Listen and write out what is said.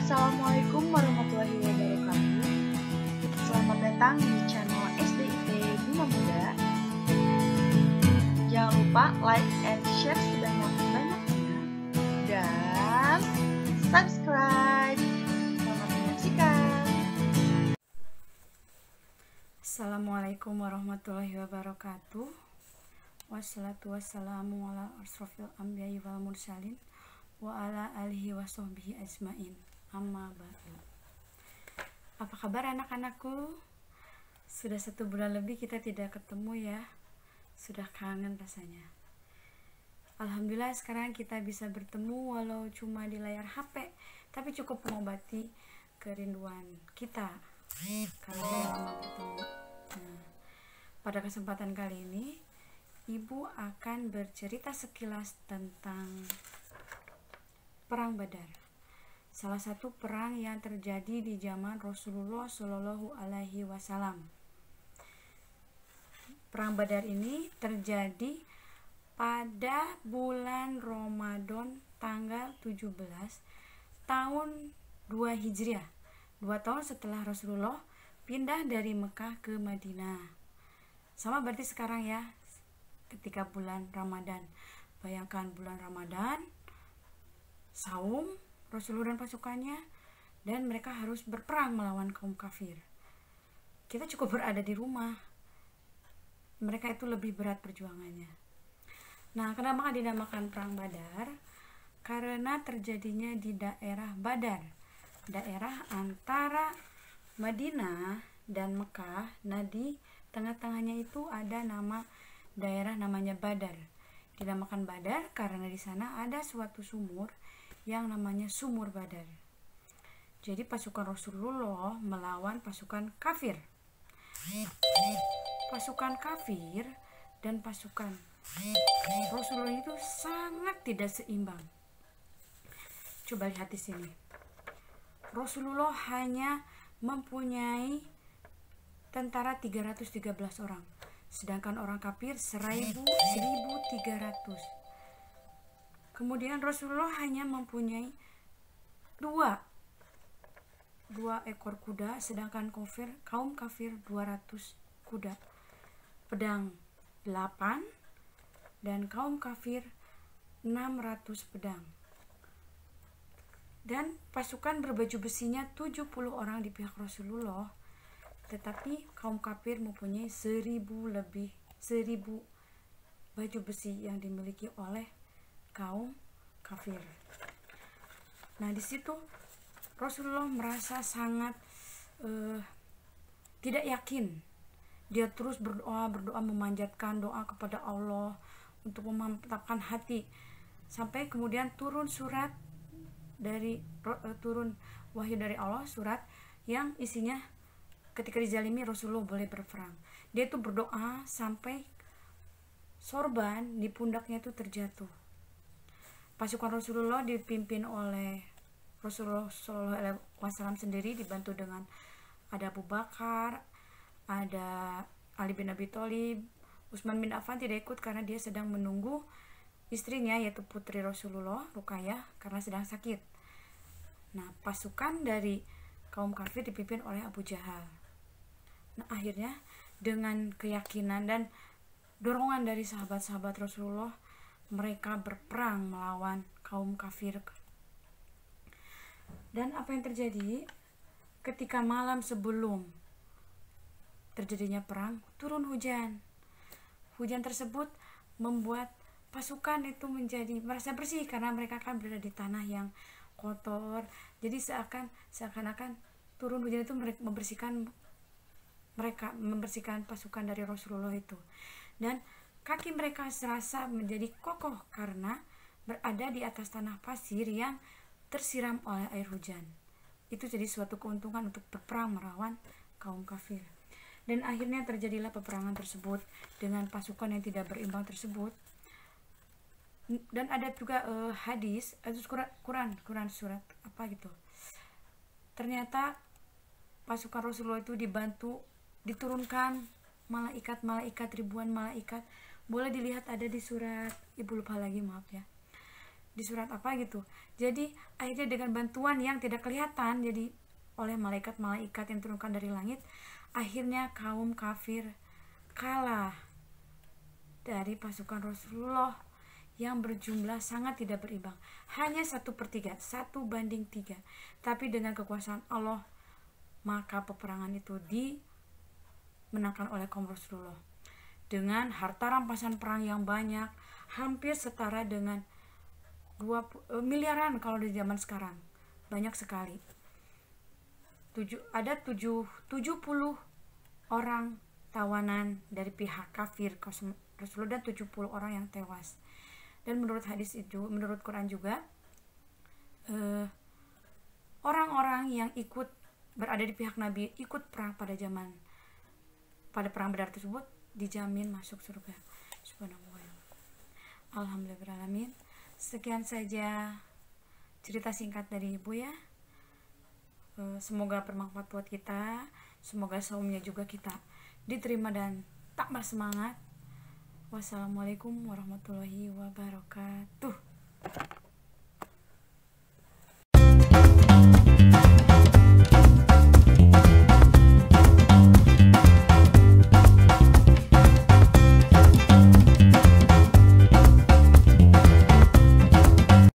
Assalamualaikum warahmatullahi wabarakatuh. Selamat datang di channel SDIT Bina Muda. Jangan lupa like and share sebanyak-banyaknya dan subscribe. Selamat menyaksikan. Assalamualaikum warahmatullahi wabarakatuh. Wassalatu wassalamu ala asrofil anbiya'i wal mursalin wa ala alihi wa sahbihi ajmain. Amma ba'du. Apa kabar anak-anakku? Sudah 1 bulan lebih kita tidak ketemu ya. Sudah kangen rasanya. Alhamdulillah sekarang kita bisa bertemu walau cuma di layar HP, tapi cukup mengobati kerinduan kita karena sudah lama bertemu. Nah, pada kesempatan kali ini Ibu akan bercerita sekilas tentang Perang Badar, salah satu perang yang terjadi di zaman Rasulullah Shallallahu Alaihi Wasallam. Perang Badar ini terjadi pada bulan Ramadan tanggal 17 tahun 2 Hijriah, 2 tahun setelah Rasulullah pindah dari Mekah ke Madinah. Sama berarti sekarang ya, ketika bulan Ramadan. Bayangkan bulan Ramadan, saum Rasulullah dan pasukannya, dan mereka harus berperang melawan kaum kafir. Kita cukup berada di rumah, mereka itu lebih berat perjuangannya. Nah, kenapa dinamakan Perang Badar? Karena terjadinya di daerah Badar, daerah antara Madinah dan Mekah. Nah, di tengah-tengahnya itu ada daerah namanya Badar. Dinamakan Badar karena di sana ada suatu sumur yang namanya Sumur Badar. Jadi pasukan Rasulullah melawan pasukan kafir. Pasukan kafir dan pasukan Rasulullah itu sangat tidak seimbang. Coba lihat di sini. Rasulullah hanya mempunyai tentara 313 orang. Sedangkan orang kafir 1.300. Kemudian Rasulullah hanya mempunyai dua ekor kuda, sedangkan kaum kafir 200 kuda. Pedang 8 dan kaum kafir 600 pedang. Dan pasukan berbaju besinya 70 orang di pihak Rasulullah. Tetapi kaum kafir mempunyai 1.000 baju besi yang dimiliki oleh kaum kafir. Nah, di situ Rasulullah merasa sangat tidak yakin. Dia terus berdoa memanjatkan doa kepada Allah untuk memantapkan hati, sampai kemudian turun wahyu dari Allah, surat yang isinya ketika dizalimi Rasulullah boleh berperang. Dia itu berdoa sampai sorban di pundaknya itu terjatuh. Pasukan Rasulullah dipimpin oleh Rasulullah SAW sendiri, dibantu dengan ada Abu Bakar, ada Ali bin Abi Thalib. Utsman bin Affan tidak ikut karena dia sedang menunggu istrinya, yaitu putri Rasulullah, Ruqayyah, karena sedang sakit. Nah, pasukan dari kaum kafir dipimpin oleh Abu Jahal. Nah, akhirnya dengan keyakinan dan dorongan dari sahabat-sahabat Rasulullah, mereka berperang melawan kaum kafir. Dan apa yang terjadi? Ketika malam sebelum terjadinya perang, turun hujan. Hujan tersebut membuat pasukan itu merasa bersih karena mereka kan berada di tanah yang kotor. Jadi seakan-akan turun hujan itu membersihkan pasukan dari Rasulullah itu. Dan kaki mereka serasa menjadi kokoh karena berada di atas tanah pasir yang tersiram oleh air hujan. Itu jadi suatu keuntungan untuk berperang melawan kaum kafir. Dan akhirnya terjadilah peperangan tersebut dengan pasukan yang tidak berimbang tersebut. Dan ada juga hadis, Quran surat apa gitu. Ternyata pasukan Rasulullah itu diturunkan malaikat, ribuan malaikat. Boleh dilihat ada di surat, ibu lupa lagi, maaf ya. di surat apa gitu. Jadi akhirnya dengan bantuan yang tidak kelihatan, jadi oleh malaikat-malaikat yang turunkan dari langit, akhirnya kaum kafir kalah dari pasukan Rasulullah yang berjumlah sangat tidak berimbang, hanya 1/3, 1/3. Tapi dengan kekuasaan Allah, maka peperangan itu dimenangkan oleh kaum Rasulullah dengan harta rampasan perang yang banyak, hampir setara dengan 20 miliaran kalau di zaman sekarang. Banyak sekali. Ada 70 orang tawanan dari pihak kafir Rasulullah dan 70 orang yang tewas. Dan menurut hadis itu, menurut Quran juga, orang-orang yang ikut berada di pihak Nabi, ikut perang pada perang Badar tersebut, dijamin masuk surga. Subhanallah. Alhamdulillahirrahmanirrahim. Sekian saja cerita singkat dari Ibu ya. Semoga bermanfaat buat kita. Semoga saumnya juga kita diterima dan tak bersemangat. Wassalamualaikum warahmatullahi wabarakatuh.